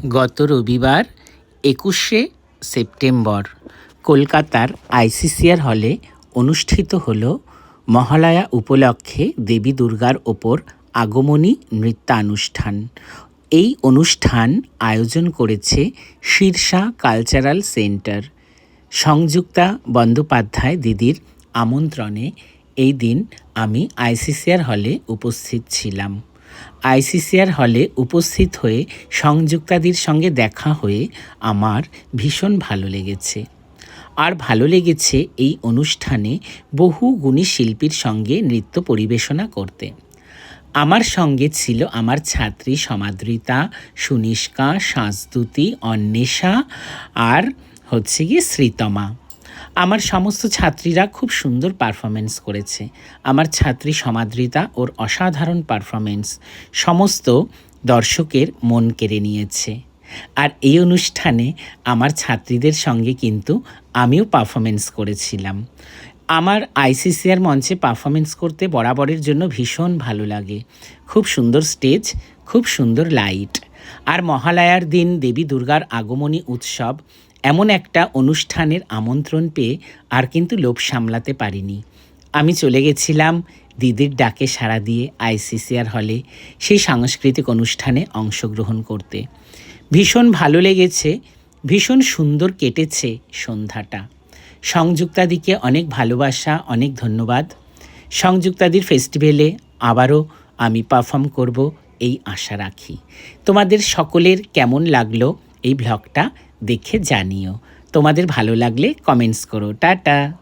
গত রবিবার ২১শে সেপ্টেম্বর কলকাতার আইসিসিআর হলে অনুষ্ঠিত হল মহালয়া উপলক্ষে দেবী দুর্গার ওপর আগমনী নৃত্যানুষ্ঠান। এই অনুষ্ঠান আয়োজন করেছে শীর্ষা কালচারাল সেন্টার। সংযুক্তা বন্দ্যোপাধ্যায় দিদির আমন্ত্রণে এই দিন আমি আইসিসিআর হলে উপস্থিত ছিলাম। আইসিসিআর হলে উপস্থিত হয়ে সংযুক্তাদির সঙ্গে দেখা হয়ে আমার ভীষণ ভালো লেগেছে। আর ভালো লেগেছে এই অনুষ্ঠানে বহু গুণী শিল্পীর সঙ্গে নৃত্য পরিবেশনা করতে। আমার সঙ্গে ছিল আমার ছাত্রী সমাদৃতা, সুনিষ্কা, শাঁসদুতি, অন্বেষা আর শ্রীতমা। আমার সমস্ত ছাত্রীরা খুব সুন্দর পারফরমেন্স করেছে। আমার ছাত্রী সমাদৃতা ওর অসাধারণ পারফরমেন্স সমস্ত দর্শকের মন কেড়ে নিয়েছে। আর এই অনুষ্ঠানে আমার ছাত্রীদের সঙ্গে কিন্তু আমিও পারফরমেন্স করেছিলাম। আমার আইসিসিআর মঞ্চে পারফরমেন্স করতে বরাবরের জন্য ভীষণ ভালো লাগে। খুব সুন্দর স্টেজ, খুব সুন্দর লাইট। আর মহালয়ার দিন দেবী দুর্গার আগমনী উৎসব, এমন একটা অনুষ্ঠানের আমন্ত্রণ পেয়ে আর কিন্তু লোভ সামলাতে পারিনি। আমি চলে গেছিলাম দিদির ডাকে সাড়া দিয়ে আইসিসিআর হলে সেই সাংস্কৃতিক অনুষ্ঠানে অংশগ্রহণ করতে। ভীষণ ভালো লেগেছে, ভীষণ সুন্দর কেটেছে সন্ধ্যাটা। সংযুক্তাদিকে অনেক ভালোবাসা, অনেক ধন্যবাদ। সংযুক্তাদির ফেস্টিভ্যালে আবারও আমি পারফর্ম করব এই আশা রাখি। তোমাদের সকলের কেমন লাগলো এই ব্লগটা দেখে জানিও। তোমাদের ভালো লাগলে কমেন্টস করো। টাটা।